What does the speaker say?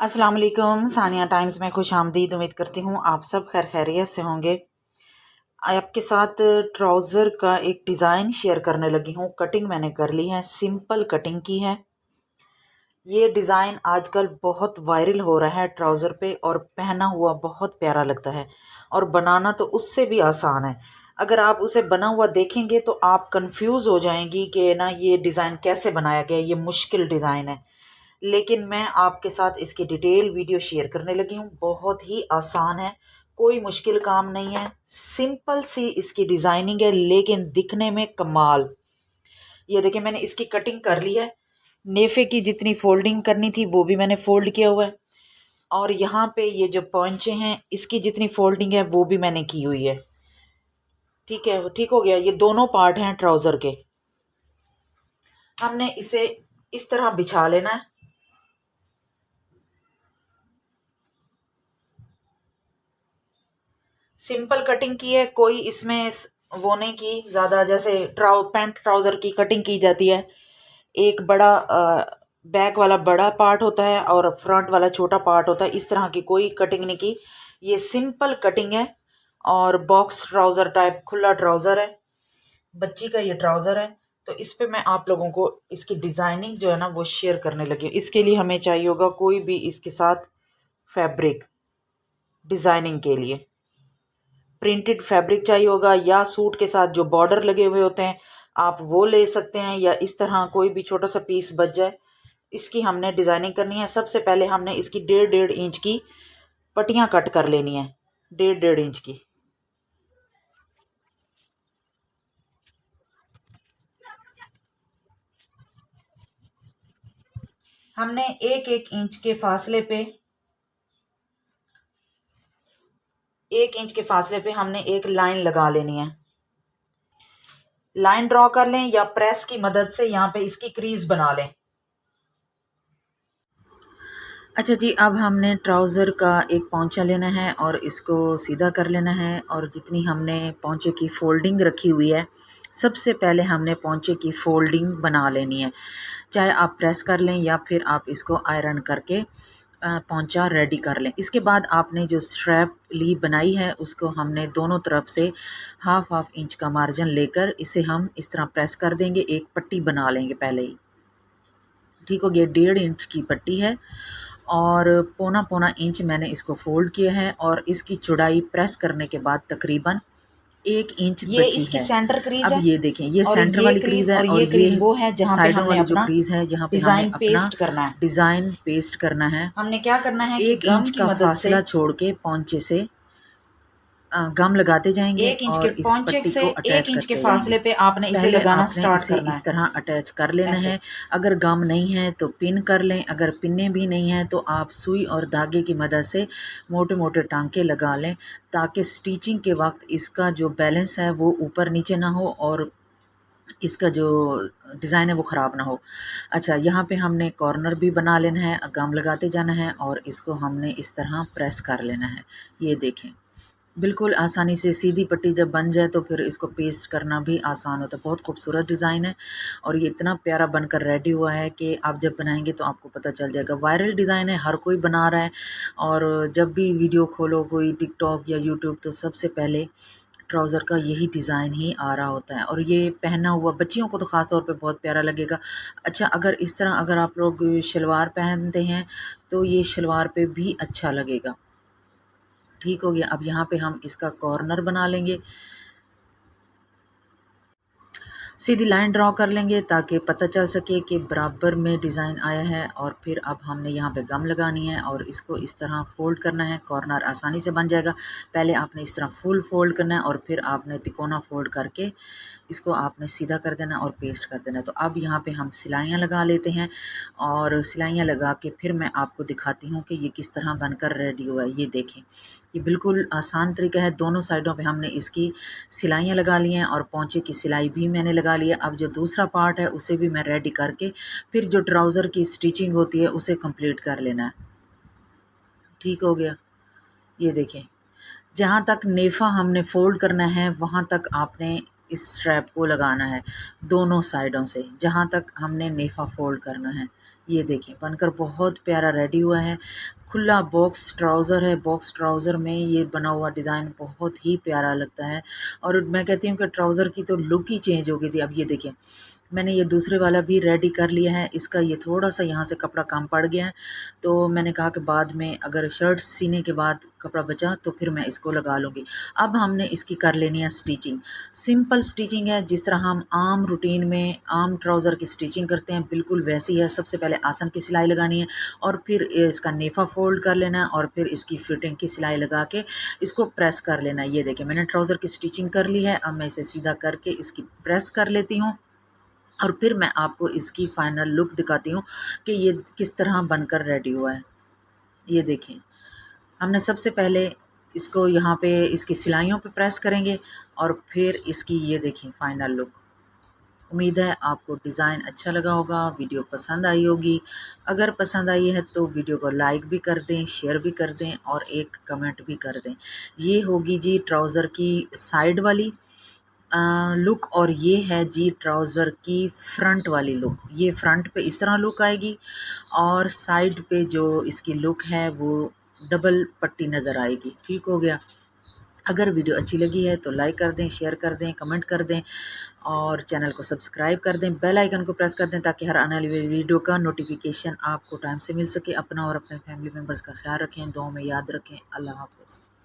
अस्सलाम वालेकुम। सानिया टाइम्स में खुश आमदीद। उम्मीद करती हूँ आप सब खैर खैरियत से होंगे। आपके साथ ट्राउज़र का एक डिज़ाइन शेयर करने लगी हूँ। कटिंग मैंने कर ली है, सिंपल कटिंग की है। ये डिज़ाइन आजकल बहुत वायरल हो रहा है ट्राउज़र पे और पहना हुआ बहुत प्यारा लगता है और बनाना तो उससे भी आसान है। अगर आप उसे बना हुआ देखेंगे तो आप कंफ्यूज हो जाएंगी कि ना ये डिज़ाइन कैसे बनाया गया, ये मुश्किल डिज़ाइन है। लेकिन मैं आपके साथ इसकी डिटेल वीडियो शेयर करने लगी हूँ। बहुत ही आसान है, कोई मुश्किल काम नहीं है, सिंपल सी इसकी डिज़ाइनिंग है लेकिन दिखने में कमाल। ये देखिए मैंने इसकी कटिंग कर ली है। नेफे की जितनी फोल्डिंग करनी थी वो भी मैंने फोल्ड किया हुआ है और यहाँ पे ये जो पॉइंचे हैं इसकी जितनी फोल्डिंग है वो भी मैंने की हुई है। ठीक है, ठीक हो गया। ये दोनों पार्ट हैं ट्राउज़र के। हमने इसे इस तरह बिछा लेना है। सिंपल कटिंग की है, कोई इसमें वो नहीं की ज़्यादा, जैसे पैंट ट्राउज़र की कटिंग की जाती है। एक बड़ा बैक वाला बड़ा पार्ट होता है और फ्रंट वाला छोटा पार्ट होता है। इस तरह की कोई कटिंग नहीं की, ये सिंपल कटिंग है और बॉक्स ट्राउज़र टाइप खुला ट्राउज़र है। बच्ची का ये ट्राउज़र है। तो इस पे मैं आप लोगों को इसकी डिज़ाइनिंग जो है ना वो शेयर करने लगी हूँ। इसके लिए हमें चाहिए होगा कोई भी इसके साथ फैब्रिक, डिज़ाइनिंग के लिए प्रिंटेड फैब्रिक चाहिए होगा या सूट के साथ जो बॉर्डर लगे हुए होते हैं आप वो ले सकते हैं, या इस तरह कोई भी छोटा सा पीस बच जाए। इसकी हमने डिज़ाइनिंग करनी है। सबसे पहले हमने इसकी 1.5 इंच की पट्टियाँ कट कर लेनी है, 1.5 इंच की। हमने 1-1 इंच के फासले पे 1 इंच के फासले पे हमने एक लाइन लगा लेनी है। लाइन ड्रॉ कर लें या प्रेस की मदद से यहाँ पे इसकी क्रीज बना लें। अच्छा जी, अब हमने ट्राउज़र का एक पौंचा लेना है और इसको सीधा कर लेना है और जितनी हमने पौंचे की फ़ोल्डिंग रखी हुई है, सबसे पहले हमने पौंचे की फ़ोल्डिंग बना लेनी है। चाहे आप प्रेस कर लें या फिर आप इसको आयरन करके पौंचा रेडी कर लें। इसके बाद आपने जो स्ट्रैप ली बनाई है उसको हमने दोनों तरफ से हाफ इंच का मार्जिन लेकर इसे हम इस तरह प्रेस कर देंगे, एक पट्टी बना लेंगे पहले ही। ठीक हो गया, 1.5 इंच की पट्टी है और पौना इंच मैंने इसको फोल्ड किया है और इसकी चौड़ाई प्रेस करने के बाद तकरीबन 1 इंच ये बची इसकी है। सेंटर क्रीज अब है ये देखें, ये और सेंटर ये वाली क्रीज क्रीज है और ये क्रीज ये वो है जहाँ पे साइडों हमने वाली जो अपना क्रीज है जहाँ पे हमें डिजाइन अपना पेस्ट करना है। डिज़ाइन पेस्ट करना है। हमने क्या करना है कि 1 इंच गम की का मदद से फासला छोड़ के पौंचे से गम लगाते जाएंगे 1 इंच के और इस पौंचे पट्टी से को 1 अटैच इंच के करते जाएंगे। फासले पे आपने इसे पहले लगाना आपने स्टार्ट इसे करना इस है तरह अटैच कर लेना ऐसे। है। अगर गम नहीं है तो पिन कर लें, अगर पिने भी नहीं है तो आप सुई और धागे की मदद से मोटे मोटे टांके लगा लें ताकि स्टिचिंग के वक्त इसका जो बैलेंस है वो ऊपर नीचे ना हो और इसका जो डिज़ाइन है वो ख़राब ना हो। अच्छा, यहाँ पे हमने कॉर्नर भी बना लेना है, गम लगाते जाना है और इसको हमने इस तरह प्रेस कर लेना है। ये देखें, बिल्कुल आसानी से सीधी पट्टी जब बन जाए तो फिर इसको पेस्ट करना भी आसान होता है। बहुत खूबसूरत डिज़ाइन है और ये इतना प्यारा बनकर रेडी हुआ है कि आप जब बनाएंगे तो आपको पता चल जाएगा। वायरल डिज़ाइन है, हर कोई बना रहा है और जब भी वीडियो खोलो कोई टिकटॉक या यूट्यूब तो सबसे पहले ट्राउज़र का यही डिज़ाइन ही आ रहा होता है और ये पहना हुआ बच्चियों को तो ख़ास तौर पे बहुत प्यारा लगेगा। अच्छा, अगर इस तरह अगर आप लोग शलवार पहनते हैं तो ये शलवार पे भी अच्छा लगेगा। ठीक हो गया। अब यहाँ पे हम इसका कॉर्नर बना लेंगे, सीधी लाइन ड्रॉ कर लेंगे ताकि पता चल सके कि बराबर में डिज़ाइन आया है और फिर अब हमने यहाँ पे गम लगानी है और इसको इस तरह फोल्ड करना है। कॉर्नर आसानी से बन जाएगा। पहले आपने इस तरह फुल फोल्ड करना है और फिर आपने तिकोना फोल्ड करके इसको आपने सीधा कर देना और पेस्ट कर देना। तो अब यहाँ पे हम सिलाइयाँ लगा लेते हैं और सिलाइयाँ लगा के फिर मैं आपको दिखाती हूँ कि ये किस तरह बनकर रेडी हुआ है। ये देखें, ये बिल्कुल आसान तरीका है। दोनों साइडों पे हमने इसकी सिलाइयाँ लगा ली हैं और पौंचे की सिलाई भी मैंने लगा ली है। अब जो दूसरा पार्ट है उसे भी मैं रेडी करके फिर जो ट्राउज़र की स्टिचिंग होती है उसे कंप्लीट कर लेना है। ठीक हो गया। ये देखें, जहाँ तक नेफ़ा हमने फ़ोल्ड करना है वहाँ तक आपने इस स्ट्रैप को लगाना है दोनों साइडों से, जहाँ तक हमने नेफ़ा फ़ोल्ड करना है। ये देखें बनकर बहुत प्यारा रेडी हुआ है। खुला बॉक्स ट्राउज़र है, बॉक्स ट्राउज़र में ये बना हुआ डिज़ाइन बहुत ही प्यारा लगता है। और मैं कहती हूँ कि ट्राउज़र की तो लुक ही चेंज हो गई थी। अब ये देखिए मैंने ये दूसरे वाला भी रेडी कर लिया है। इसका ये थोड़ा सा यहाँ से कपड़ा कम पड़ गया है, तो मैंने कहा कि बाद में अगर शर्ट सीने के बाद कपड़ा बचा तो फिर मैं इसको लगा लूँगी। अब हमने इसकी कर लेनी है स्टिचिंग। सिंपल स्टिचिंग है, जिस तरह हम आम रूटीन में आम ट्राउज़र की स्टिचिंग करते हैं बिल्कुल वैसी है। सबसे पहले आसन की सिलाई लगानी है और फिर इसका नेफा फोल्ड कर लेना है और फिर इसकी फिटिंग की सिलाई लगा के इसको प्रेस कर लेना है। ये देखिए मैंने ट्राउज़र की स्टिचिंग कर ली है। अब मैं इसे सीधा करके इसकी प्रेस कर लेती हूँ और फिर मैं आपको इसकी फ़ाइनल लुक दिखाती हूँ कि ये किस तरह बनकर रेडी हुआ है। ये देखें हमने सबसे पहले इसको यहाँ पे इसकी सिलाइयों पे प्रेस करेंगे और फिर इसकी ये देखें फ़ाइनल लुक। उम्मीद है आपको डिज़ाइन अच्छा लगा होगा, वीडियो पसंद आई होगी। अगर पसंद आई है तो वीडियो को लाइक भी कर दें, शेयर भी कर दें और एक कमेंट भी कर दें। ये होगी जी ट्राउज़र की साइड वाली लुक और ये है जी ट्राउज़र की फ्रंट वाली लुक। ये फ्रंट पे इस तरह लुक आएगी और साइड पे जो इसकी लुक है वो डबल पट्टी नज़र आएगी। ठीक हो गया। अगर वीडियो अच्छी लगी है तो लाइक कर दें, शेयर कर दें, कमेंट कर दें और चैनल को सब्सक्राइब कर दें। बेल आइकन को प्रेस कर दें ताकि हर आने वाली वीडियो का नोटिफिकेशन आपको टाइम से मिल सके। अपना और अपने फैमिली मेम्बर्स का ख्याल रखें, दुआओं में याद रखें। अल्लाह हाफ़िज़।